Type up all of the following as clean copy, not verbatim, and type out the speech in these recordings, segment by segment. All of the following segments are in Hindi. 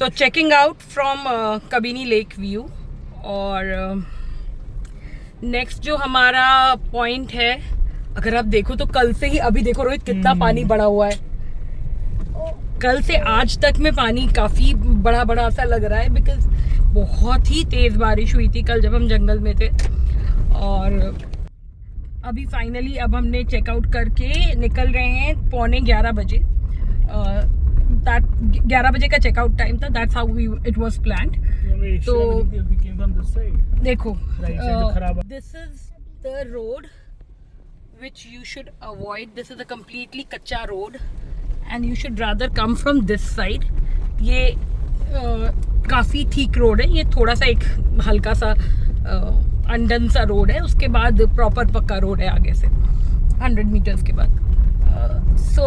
So checking out from Kabini lake view. और नेक्स्ट जो हमारा पॉइंट है, अगर आप देखो तो कल से ही, अभी देखो रोहित कितना पानी बढ़ा हुआ है। कल से आज तक में पानी काफी बड़ा बड़ा सा लग रहा है, बिकॉज बहुत ही तेज बारिश हुई थी कल जब हम जंगल में थे। और अभी फाइनली अब हमने चेकआउट करके निकल रहे हैं 11:15 बजे। 11 बजे का चेकआउट टाइम था, that's how it was planned. तो देखो, this is the road which you should avoid. This is a completely कच्चा road and you should rather come from this side. ये काफ़ी ठीक रोड है, ये थोड़ा सा एक हल्का सा अनडन सा रोड है, उसके बाद प्रॉपर पक्का रोड है आगे से 100 मीटर्स के बाद। सो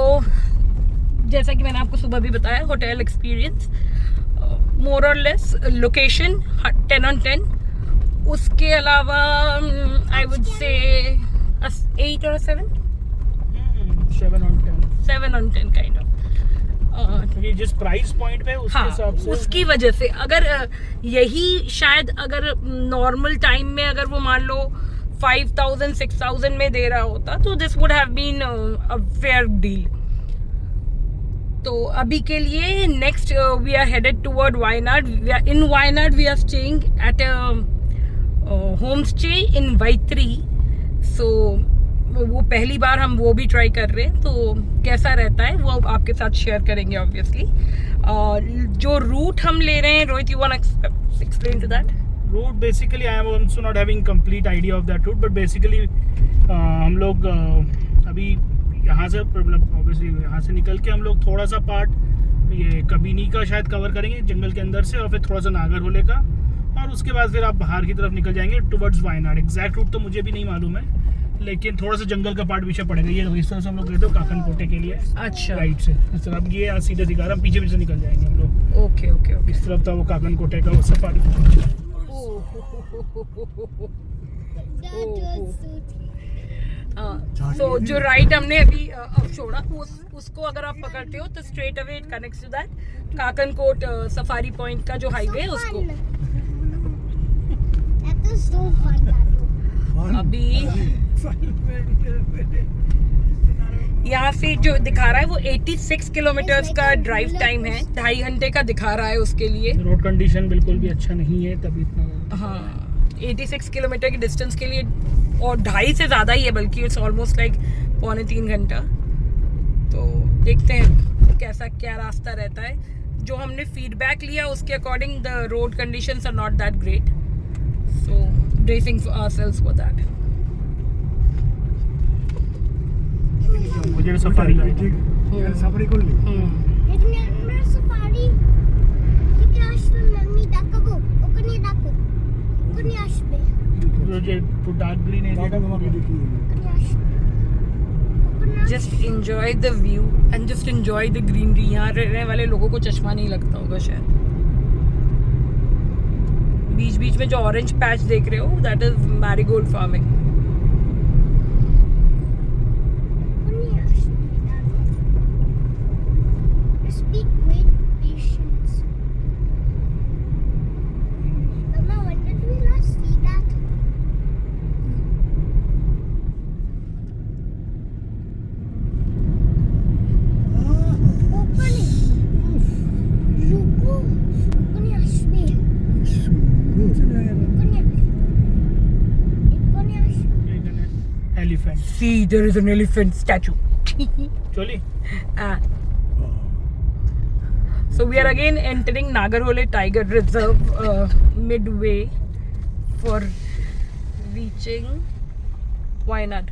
जैसा कि मैंने आपको सुबह भी बताया, hotel experience more or less, location 10 on 10। उसके अलावा I would say 8 or 7? 7 on 10. 7 on 10 kind of. ये जिस प्राइस पॉइंट पे उसके हिसाब से, उसकी वजह से अगर यही शायद अगर नॉर्मल टाइम में अगर वो मान लो 5,000 6,000 में दे रहा होता तो this would have been a fair deal. तो अभी के लिए next we are headed toward Wayanad. In Wayanad we are staying at a home stay in Vythiri. So वो पहली बार हम वो भी ट्राई कर रहे हैं, तो कैसा रहता है वो आपके साथ शेयर करेंगे ऑब्वियसली। और जो रूट हम ले रहे हैं, Rohit, you want explain to that? Route basically I am also not having complete idea of that route, but basically हम लोग अभी यहाँ से ऑब्वियसली यहाँ से निकल के हम लोग थोड़ा सा पार्ट ये कबिनी का शायद कवर करेंगे जंगल के अंदर से, और फिर थोड़ा सा नागरहोले का, और उसके बाद फिर आप बाहर की तरफ निकल जाएंगे टुवर्ड्स वायनाड। एग्जैक्ट रूट तो मुझे भी नहीं मालूम है, लेकिन थोड़ा सा जंगल का पार्ट पीछे पड़ेगा। ये इस तरह से हम लोग गए थे काकन कोटे के लिए, अच्छा, राइट से इस तरफ। ये सीधे दिखा रहा, पीछे पीछे निकल जाएंगे हम लोग। Okay okay okay. इस तरफ था वो काकन कोटे का वो सफारी। तो जो राइट हमने अभी अब छोड़ा, उसको अगर आप पकड़ते हो तो straight away it connects to that Kakankote safari point का जो हाईवे है उसको। अभी यहाँ से जो दिखा रहा है वो 86 किलोमीटर्स का ड्राइव टाइम है, 2.5 घंटे का दिखा रहा है उसके लिए। रोड कंडीशन बिल्कुल भी अच्छा नहीं है तभी इतना। हाँ, 86 किलोमीटर की डिस्टेंस के लिए, और 2.5 से ज़्यादा ही है बल्कि, इट्स ऑलमोस्ट लाइक 2.25 घंटा। तो देखते हैं कैसा क्या रास्ता रहता है। जो हमने फीडबैक लिया उसके according the road conditions are not that great, so bracing ourselves for that. मुझे सफारी सफारी कर ली लेकिन আমরা সফারি থেকে আসবে মাম্মি ডাকবো ওখানে ডাকো ওখানে আসবে जो डार्क ग्रीन एरिया का তোমাকে দেখি ওখানে আসবে Just enjoy the view and just enjoy the greenery. यहाँ रहने वाले लोगों को चश्मा नहीं लगता होगा शायद। बीच बीच में जो ऑरेंज पैच देख रहे हो, दैट इज मैरीगोल्ड फार्मिंग। ওখানে আসবে speak with patience. Mama, when did we last see that? ওখানে রুকো ওখানে আসবে elephant. See, there is an elephant statue. चली So we are again entering Nagarhole Tiger Reserve midway for reaching Wayanad.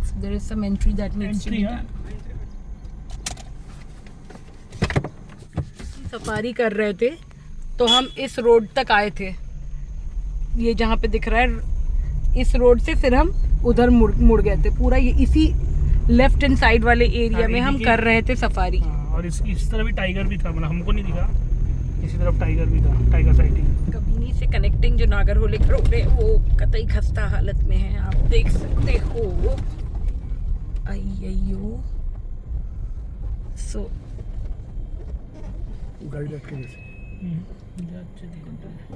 So there is some entry that needs to be done. Safari कर रहे थे तो हम इस रोड तक आए थे, ये जहाँ पे दिख रहा है, इस रोड से फिर हम उधर मुड़ गए थे। पूरा ये इसी लेफ्ट हैंड साइड वाले एरिया में हम कर रहे थे सफारी। और इस तरफ भी टाइगर भी था, मतलब हमको नहीं दिखा, इसी तरफ टाइगर भी था, टाइगर साइटिंग। कबिनी से कनेक्टिंग जो नागरहोले का रोड है वो कतई खस्ता हालत में है, आप देख सकते हो। अय्यो। सो গাড়ি আটকে গেছে যাচ্ছে ধীরে ধীরে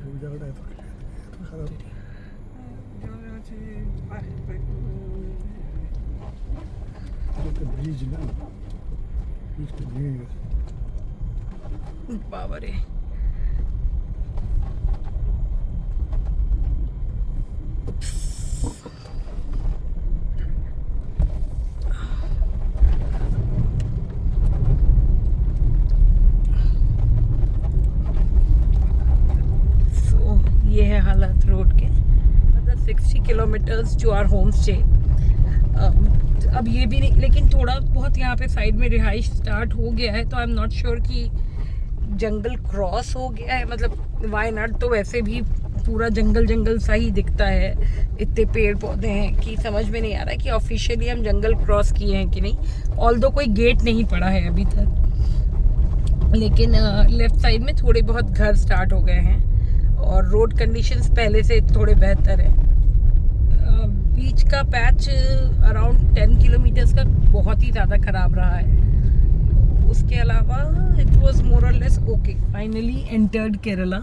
ওই জায়গাটা এত খারাপ একটা ব্রিজ না ব্রিজটা ভেঙে গেছে বাবারে ये है हालत रोड के मतलब 60 kilometres to our home stay. अब ये भी नहीं, लेकिन थोड़ा बहुत यहाँ पे साइड में रिहाइश स्टार्ट हो गया है, तो आई एम नॉट श्योर कि जंगल क्रॉस हो गया है। मतलब वायनाड तो वैसे भी पूरा जंगल जंगल सा ही दिखता है, इतने पेड़ पौधे हैं कि समझ में नहीं आ रहा है कि ऑफिशियली हम जंगल क्रॉस किए हैं कि नहीं। ऑल्दो कोई गेट नहीं पड़ा है अभी तक, लेकिन लेफ्ट साइड में थोड़े बहुत घर स्टार्ट हो गए हैं और रोड कंडीशंस पहले से थोड़े बेहतर है। बीच का पैच अराउंड 10 किलोमीटर्स का बहुत ही ज़्यादा ख़राब रहा है। उसके अलावा it was more or less okay. Finally entered Kerala.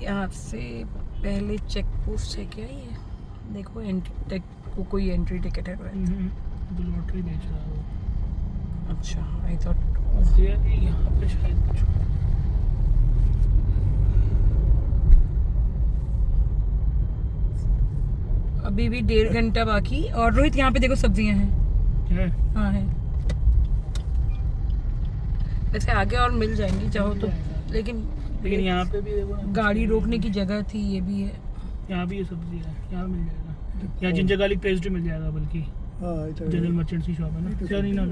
यहाँ से पहले चेक पोस्ट है क्या ये? देखो एंट्री को कोई एंट्री टिकट है। जो लॉटरी बेच रहा है वो। अच्छा, आई थॉट यहाँ पे शायद कुछ अभी भी 1.5 घंटा बाकी। और रोहित यहाँ पे देखो सब्जियां हैं। है। हाँ है, वैसे आगे और मिल जाएंगी चाहो तो, लेकिन यहाँ पे भी देखो ना, गाड़ी रोकने की जगह थी। ये भी है, यहाँ भी ये सब्जी है, यहाँ मिल जाएगा। यहाँ जिंजर गार्लिक पेस्ट भी मिल जाएगा, बल्कि जनरल मर्चेंट्स की शॉप है ना, चलिए ना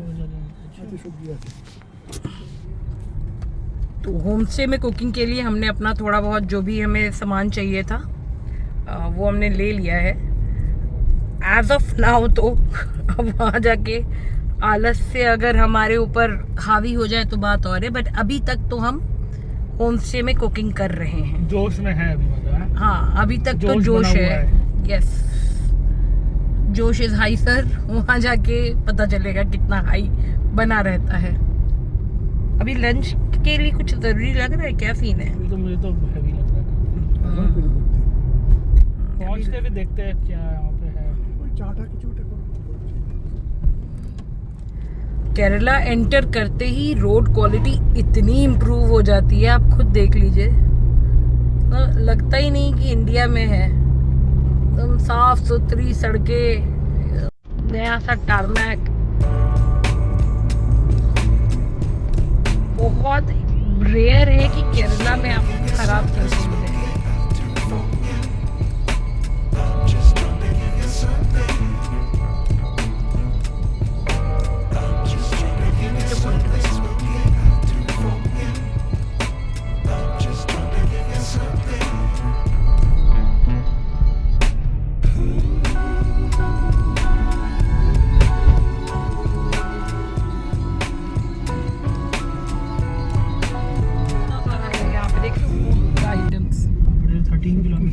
सब्जी আছে तो होम स्टे में कुकिंग के लिए हमने अपना थोड़ा बहुत जो भी हमें सामान चाहिए था वो हमने ले लिया है एज ऑफ नाउ। तो अब वहाँ जाके आलस से अगर हमारे ऊपर हावी हो जाए तो बात और है, बट अभी तक तो हम होम स्टे में कुकिंग कर रहे हैं। जोश में है अभी, मतलब हाँ अभी तक तो जोश है। यस, जोश इज हाई सर। वहाँ जाके पता चलेगा कितना हाई बना रहता है। अभी लंच के लिए कुछ जरूरी लग रहा है, क्या सीन है? तो मुझे तो हैवी लग रहा है। पहुंचते भी देखते हैं क्या यहाँ पे है। केरला एंटर करते ही रोड क्वालिटी इतनी इम्प्रूव हो जाती है, आप खुद देख लीजिए। लगता ही नहीं कि इंडिया में है। एकदम साफ सुथरी सड़कें, नया सा टारमैक। बहुत रेयर है कि केरला में आपको खराब सड़कें मिले।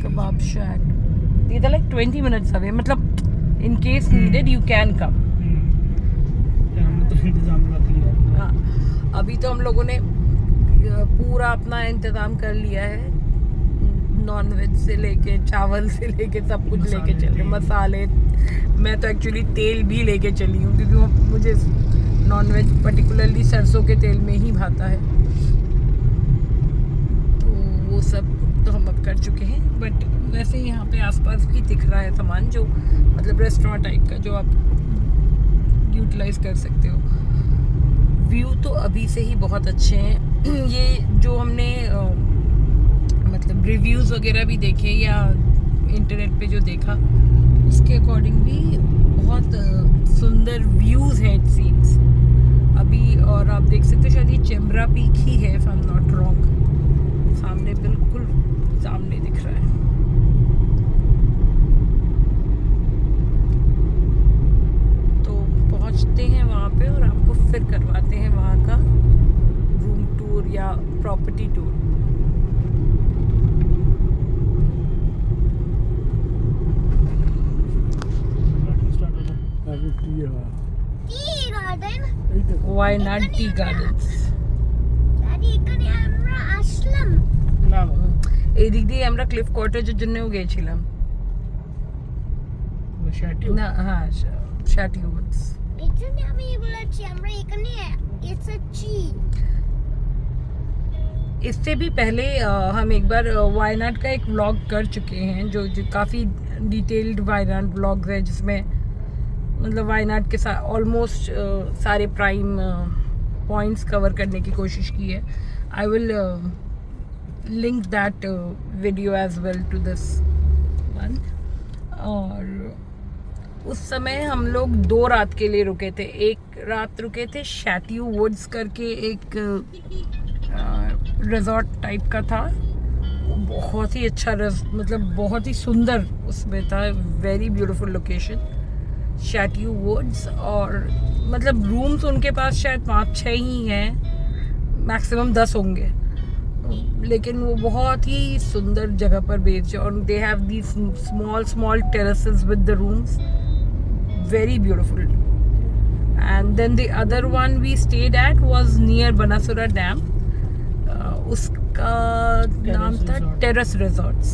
Kebab shack. These are like 20 minutes away. मतलब in case needed you can come. हाँ, अभी तो हम लोगों ने पूरा अपना इंतजाम कर लिया है। नॉन वेज से लेके चावल से लेके सब कुछ लेके चले, मसाले। मैं तो एक्चुअली तेल भी लेके चली हूँ क्योंकि मुझे नॉन वेज पर्टिकुलरली सरसों के तेल में ही भाता है। तो वो सब तो हम अब कर चुके हैं, बट वैसे यहाँ पे आसपास भी दिख रहा है सामान जो मतलब रेस्टोरेंट टाइप का, जो आप यूटिलाइज कर सकते हो। व्यू तो अभी से ही बहुत अच्छे हैं। ये जो हमने मतलब रिव्यूज़ वगैरह भी देखे या इंटरनेट पे जो देखा, उसके अकॉर्डिंग भी बहुत सुंदर व्यूज़ हैं इट सीम्स अभी। और आप देख सकते हो शायद ये चेम्बरा पीक ही है, if I am not wrong. सामने बिल्कुल सामने दिख रहा है। तो पहुंचते हैं वहाँ पे और आपको फिर करवाते हैं वहाँ का रूम टूर या property tour. T Wayanad tea gardens দাদি এখানে আমরা আসলাম না বাবা, এই দিক দিয়ে আমরা ক্লিফ কটেজের জন্যও গিয়েছিলাম শ্যাটিউ। না হ্যাঁ শ্যাটি উডস এর জন্য আমি বলেছি আমরা এখানে এসেছি इससे भी पहले हम एक बार वायनाड का एक व्लॉग कर चुके हैं जो काफ़ी डिटेल्ड वायनाड व्लॉग है जिसमें मतलब वायनाड के साथ ऑलमोस्ट सारे प्राइम पॉइंट्स कवर करने की कोशिश की है I will link that video as well to this one और उस समय हम लोग 2 रात के लिए रुके थे एक रात रुके थे शैट्यू वुड्स करके एक रिजॉर्ट टाइप का था बहुत ही अच्छा मतलब बहुत ही सुंदर उसमें था वेरी ब्यूटीफुल लोकेशन शैट्यू वुड्स और मतलब रूम्स उनके पास शायद 5-6 ही हैं मैक्सिमम 10 होंगे लेकिन वो बहुत ही सुंदर जगह पर बेस्ड है और they have the small terraces with the rooms very beautiful and then the other one we stayed at was near Banasura dam उसका नाम था resort. टेरेस रिजॉर्ट्स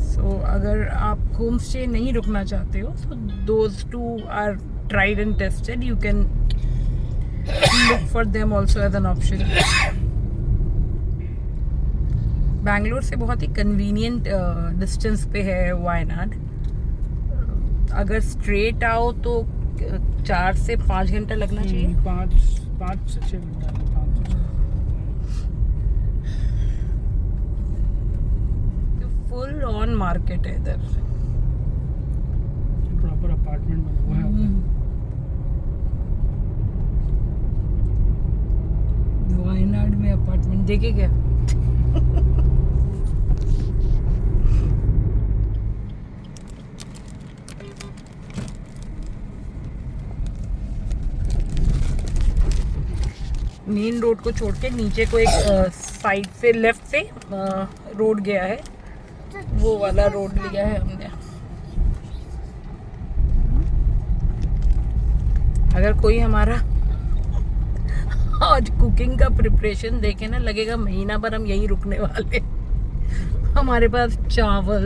सो अगर आप होम स्टे नहीं रुकना चाहते हो तो those two are tried and tested you can look for them also as an option Bangalore से बहुत ही कन्वीनियंट डिस्टेंस पे है वायनाड अगर स्ट्रेट आओ तो 4 से 5 घंटा लगना चाहिए 5 से 6 घंटा 5 से 6 फुल ऑन मार्केट है इधर प्रॉपर अपार्टमेंट बना हुआ है वायनाड में अपार्टमेंट देखे क्या मेन रोड को छोड़ के नीचे को एक साइड से लेफ्ट से रोड गया है वो वाला रोड लिया है हमने अगर कोई हमारा आज कुकिंग का प्रिपरेशन देखे ना लगेगा महीना भर हम यहीं रुकने वाले हमारे पास चावल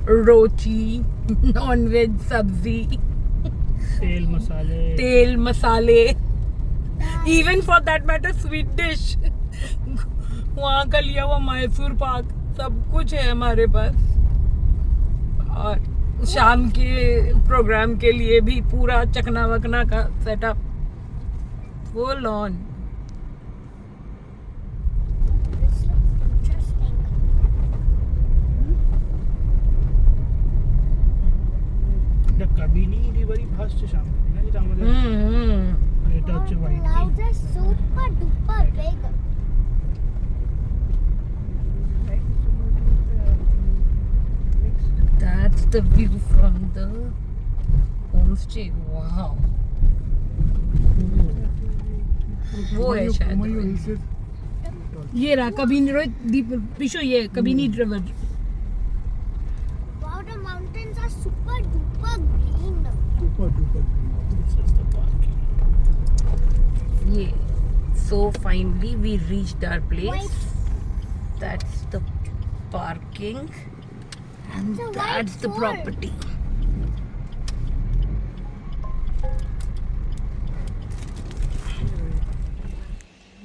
रोटी नॉनवेज सब्जी तेल मसाले even for that matter sweet dish वहाँ का लिया हुआ मैसूर पाक सब कुछ है हमारे पास और शाम के प्रोग्राम के लिए भी पूरा चकना वकना का सेटअप फुल ऑन कभी नहीं रिवरी फास्ट शाम ना যেটা আমাদের এটা হচ্ছে white clouds are super duper big that's the view from the homestay wow वो है शायद ये रहा कबीनी रोहित दीप पिशो ये Kabini river wow the mountains are super duper green ये so finally we reached our place White. that's the parking and It's a white that's the fort. property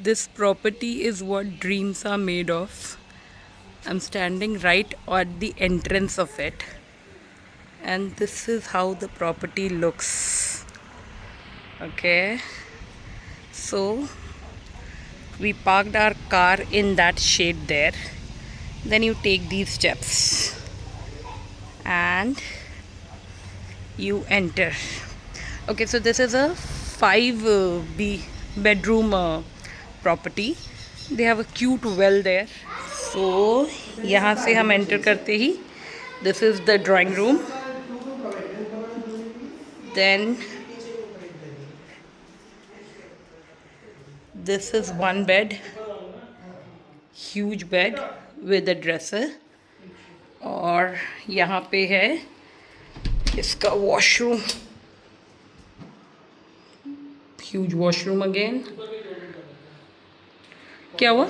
this property is what dreams are made of I'm standing right at the entrance of it and this is how the property looks okay so we parked our car in that shade there then you take these steps and you enter okay so this is a 5 bedroom property they have a cute well there so यहाँ से हम enter करते ही this is the drawing room then this is one bed huge bed with a dresser और यहाँ पे है इसका वॉशरूम ह्यूज वॉशरूम अगेन. क्या हुआ?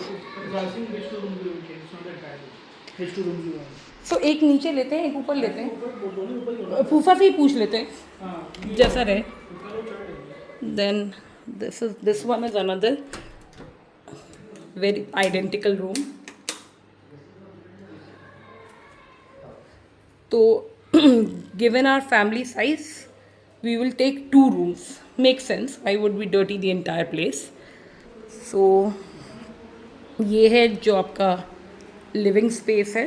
सो एक नीचे लेते हैं, एक ऊपर लेते हैं. फूफा से ही पूछ लेते हैं जैसा रहे. Then this one is another very identical room. तो given our family size, we will take 2 rooms. Makes sense. Why would we dirty the entire place? So ये है जो आपका लिविंग स्पेस है.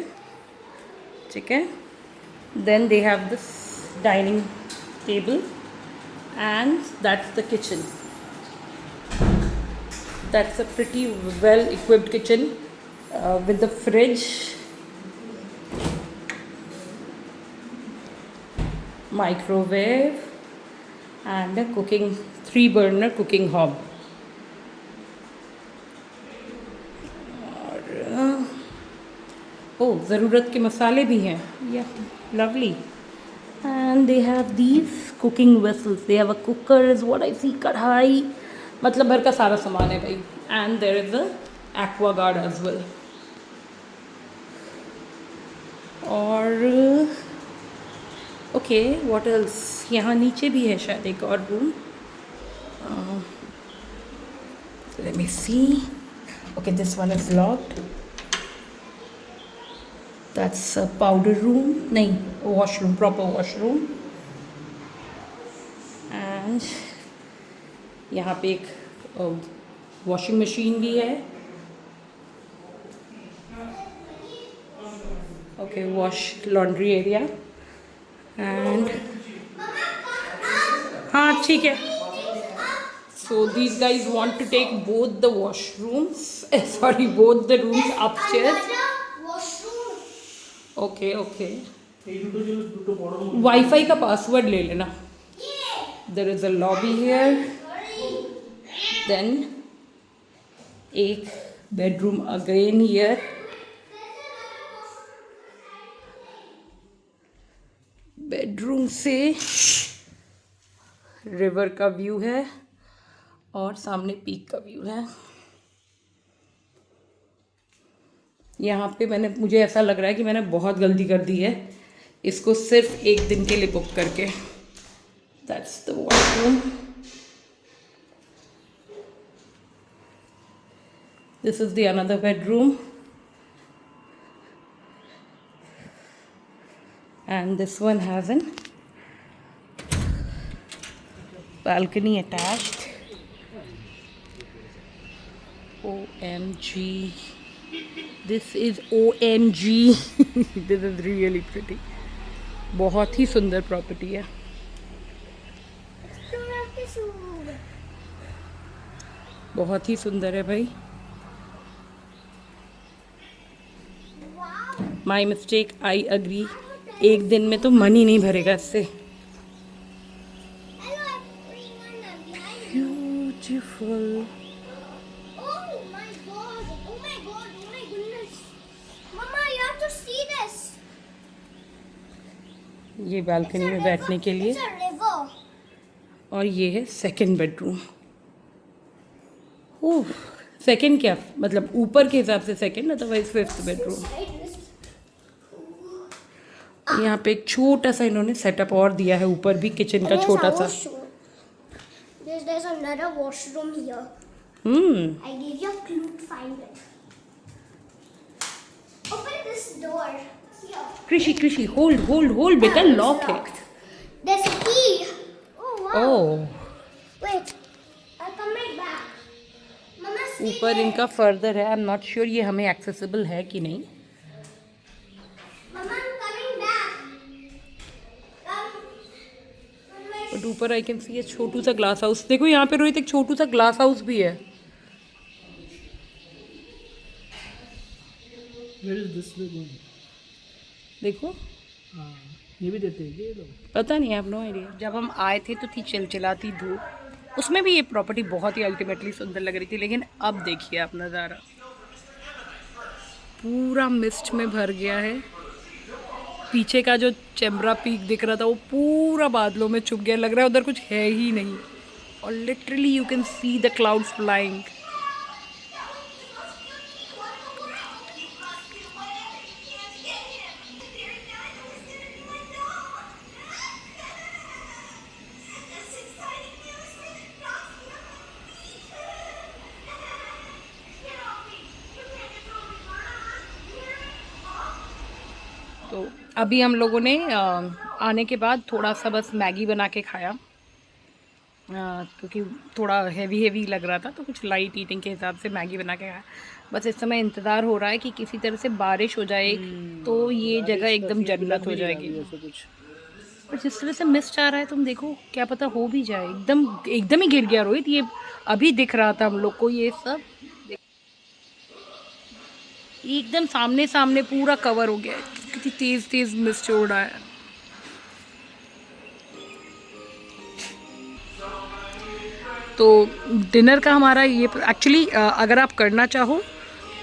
ठीक है. Then they have this dining table and that's the kitchen. That's a pretty well equipped kitchen with the fridge, microwave and a 3-burner cooking hob. और ज़रूरत के मसाले भी हैं. Yeah lovely. And they have these cooking vessels. They have a cooker is what I see. कढ़ाई, मतलब भर का सारा सामान है भाई. And there is a Aquaguard as well. और ओके व्हाट एल्स. यहाँ नीचे भी है शायद एक और room. Let me see. Okay this one is locked. That's a powder room. नहीं, वॉशरूम, प्रॉपर वॉशरूम. एंड यहाँ पे एक वॉशिंग मशीन भी है. Okay wash laundry area. And हाँ ठीक है. So these guys want to take both the washrooms, sorry both the rooms upstairs. Okay okay. Wifi का पासवर्ड ले लेना. There is a lobby here. Then एक बेडरूम अगेन हियर. बेडरूम से रिवर का व्यू है और सामने पीक का व्यू है. यहाँ पे मुझे ऐसा लग रहा है कि मैंने बहुत गलती कर दी है इसको सिर्फ एक दिन के लिए बुक करके. That's the washroom. This is the another bedroom. And this one has an balcony attached. OMG. This is OMG. This is really pretty. बहुत ही सुंदर प्रॉपर्टी है. बहुत ही सुंदर है भाई. My mistake, I agree. एक दिन में तो मन ही नहीं भरेगा इससे. ब्यूटीफुल. ये बालकनी में बैठने के लिए. और ये है सेकंड बेडरूम. ओह सेकंड क्या मतलब ऊपर के हिसाब से सेकंड, अदरवाइज 5th बेडरूम. यहाँ पे एक छोटा सा इन्होंने सेटअप और दिया है ऊपर भी, किचन का छोटा सा. There's another washroom here. I gave you a clue to find it. Open this door. Here. कृषि होल्ड बेटा, लॉक है. There's a key. Oh wow. Oh Wait. I'll come right back. Mama, stay ऊपर there. इनका फर्दर है. आई एम नॉट श्योर ये हमें एक्सेसिबल है कि नहीं. Mama, I'm coming back. Come. But ऊपर आई कैन सी ये छोटू सा ग्लास हाउस. देखो यहाँ पे रोहित एक छोटू सा ग्लास हाउस भी है. Where is this way going? देखो ये भी देते हैं ये लोग. पता नहीं, आप नो आइडिया. जब हम आए थे तो थी चिलचिलाती धूप, उसमें भी ये प्रॉपर्टी बहुत ही अल्टीमेटली सुंदर लग रही थी. लेकिन अब देखिए आप नज़ारा, पूरा मिस्ट में भर गया है. पीछे का जो चेम्बरा पीक दिख रहा था वो पूरा बादलों में छुप गया. लग रहा है उधर कुछ है ही नहीं. और literally you can see the clouds flying. तो अभी हम लोगों ने आने के बाद थोड़ा सा बस मैगी बना के खाया, क्योंकि थोड़ा हेवी लग रहा था, तो कुछ लाइट ईटिंग के हिसाब से मैगी बना के खाया। बस इस समय इंतज़ार हो रहा है कि किसी तरह से बारिश हो जाए तो ये जगह एकदम जन्नत हो जाएगी। और जिस तरह से मिस्ट आ रहा है तुम देखो, क्या पता हो भी जाए। एकदम ही गिर गया रोहित, ये अभी दिख रहा था हम लोग को ये सब, एकदम सामने पूरा कवर हो गया है। कितनी तेज मिस्ट हो रहा है। तो डिनर का हमारा ये एक्चुअली अगर आप करना चाहो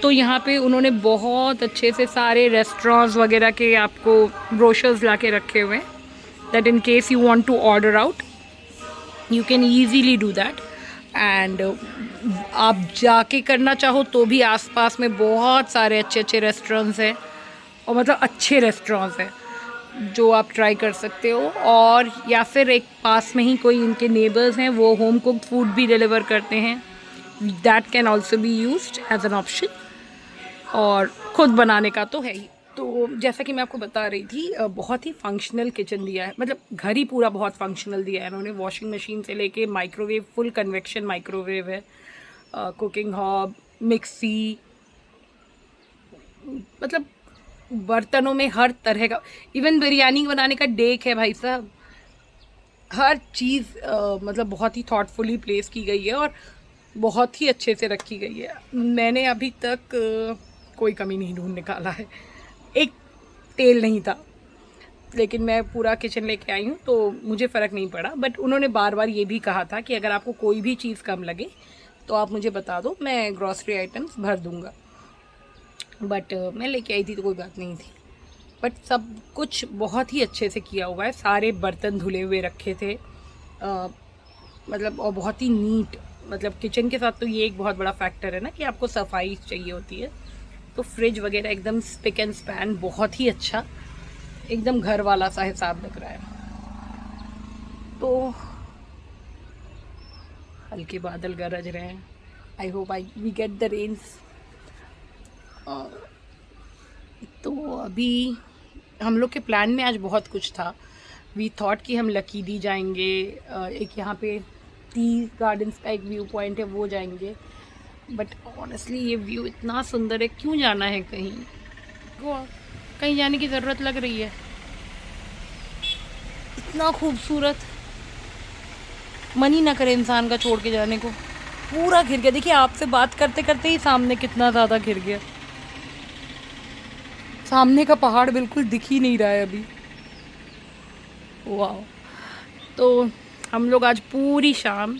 तो यहाँ पे उन्होंने बहुत अच्छे से सारे रेस्टोरेंट्स वगैरह के आपको ब्रोशर्स ला के रखे हुए हैं, that in case you want to order out you can easily do that. And आप जाके करना चाहो तो भी आसपास में बहुत सारे अच्छे रेस्टोरेंट्स हैं, और मतलब अच्छे रेस्टोरेंट्स हैं जो आप ट्राई कर सकते हो। और या फिर एक पास में ही कोई इनके नेबर्स हैं, वो होम कुक्ड फूड भी डिलीवर करते हैं, that can also be used as an option. और ख़ुद बनाने का तो है ही। तो जैसा कि मैं आपको बता रही थी, बहुत ही फंक्शनल किचन दिया है, मतलब घर ही पूरा बहुत फंक्शनल दिया है उन्होंने। वॉशिंग मशीन से लेके माइक्रोवेव, फुल कन्वेक्शन माइक्रोवेव है, कुकिंग हॉब, मिक्सी, मतलब बर्तनों में हर तरह का, इवन बिरयानी बनाने का डेक है भाई साहब। हर चीज़ मतलब बहुत ही थॉटफुली प्लेस की गई है और बहुत ही अच्छे से रखी गई है। मैंने अभी तक कोई कमी नहीं ढूंढ निकाला है। एक तेल नहीं था, लेकिन मैं पूरा किचन लेके आई हूँ तो मुझे फ़र्क नहीं पड़ा। बट उन्होंने बार बार ये भी कहा था कि अगर आपको कोई भी चीज़ कम लगे तो आप मुझे बता दो, मैं ग्रॉसरी आइटम्स भर दूँगा। बट मैं लेके आई थी तो कोई बात नहीं थी। बट सब कुछ बहुत ही अच्छे से किया हुआ है, सारे बर्तन धुले हुए रखे थे, मतलब और बहुत ही नीट। मतलब किचन के साथ तो ये एक बहुत बड़ा फैक्टर है ना कि आपको सफाई चाहिए होती है। तो फ्रिज वगैरह एकदम स्पिक एंड स्पैन, बहुत ही अच्छा, एकदम घर वाला सा हिसाब लग रहा है। तो हल्के बादल गरज रहे हैं, I hope we get the rains. तो अभी हम लोग के प्लान में आज बहुत कुछ था। वी थॉट कि हम लकीदी जाएंगे, एक यहाँ पे टी गार्डन्स का एक व्यू पॉइंट है वो जाएंगे। बट ऑनेस्टली ये व्यू इतना सुंदर है, क्यों जाना है कहीं, कहीं जाने की ज़रूरत लग रही है। इतना खूबसूरत, मन ही ना करे इंसान का छोड़ के जाने को। पूरा घिर गया, देखिए आपसे बात करते करते ही सामने कितना ज़्यादा घिर गया। सामने का पहाड़ बिल्कुल दिख ही नहीं रहा है अभी। वाह। तो हम लोग आज पूरी शाम,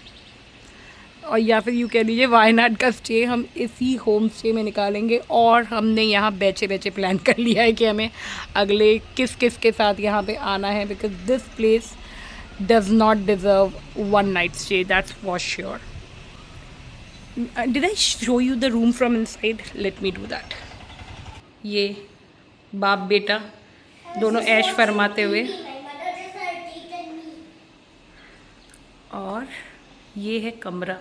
और या फिर यूँ कह लीजिए वायनाड का स्टे हम इसी होम स्टे में निकालेंगे। और हमने यहाँ बैचे प्लान कर लिया है कि हमें अगले किस के साथ यहाँ पे आना है, because this place does not deserve one night stay, that's for sure. Did I show you the room from inside? Let me do that. ये बाप बेटा दोनों ऐश फरमाते हुए, और ये है कमरा।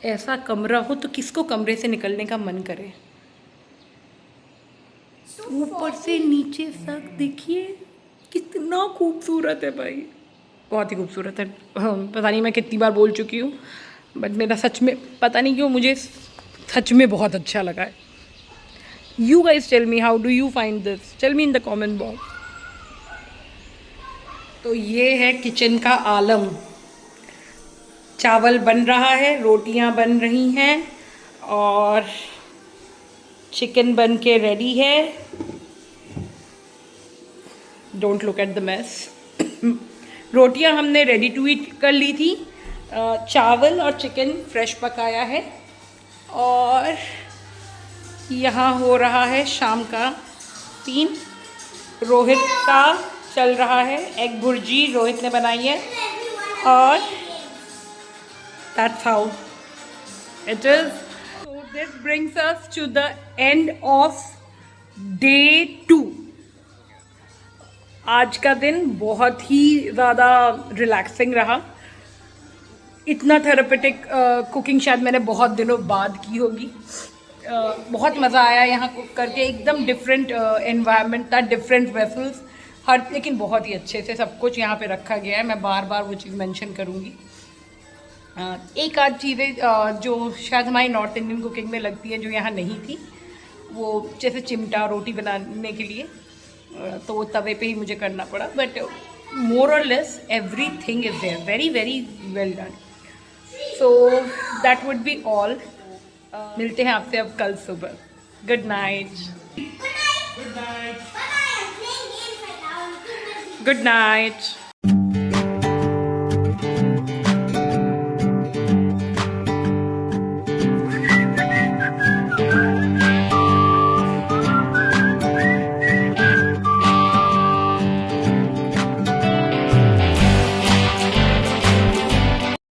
ऐसा कमरा हो तो किसको कमरे से निकलने का मन करे। ऊपर से नीचे तक देखिए कितना खूबसूरत है भाई, बहुत ही खूबसूरत है। पता नहीं मैं कितनी बार बोल चुकी हूँ, बट मेरा सच में पता नहीं क्यों मुझे सच में बहुत अच्छा लगा है। You guys tell me, how do you find this? Tell me in the comment box. तो ये है किचन का आलम। चावल बन रहा है, रोटियां बन रही हैं, और चिकन बन के रेडी है। Don't look at the mess. रोटियां हमने रेडी टू ईट कर ली थी, चावल और चिकन फ्रेश पकाया है, और यहाँ हो रहा है शाम का सीन। रोहित का चल रहा है एग भुर्जी, रोहित ने बनाई है, और That's how it is. So this brings us to the end of day 2. आज का दिन बहुत ही ज़्यादा रिलैक्सिंग रहा. इतना थेरेपेटिक कुकिंग शायद मैंने बहुत दिनों बाद की होगी. बहुत मज़ा आया यहाँ कुक करके. एकदम डिफरेंट एनवायरनमेंट था, डिफरेंट वेसल्स हर, लेकिन बहुत ही अच्छे से सब कुछ यहाँ पे रखा गया है. मैं बार बार वो चीज़ मेंशन करूँगी. एक आध चीज़ें जो शायद हमारी नॉर्थ इंडियन कुकिंग में लगती है जो यहाँ नहीं थी, वो जैसे चिमटा रोटी बनाने के लिए तो वो तवे पे ही मुझे करना पड़ा. But more or less everything is there. Very very well done. So that would be all. मिलते हैं आपसे अब कल सुबह. Good night. Good night.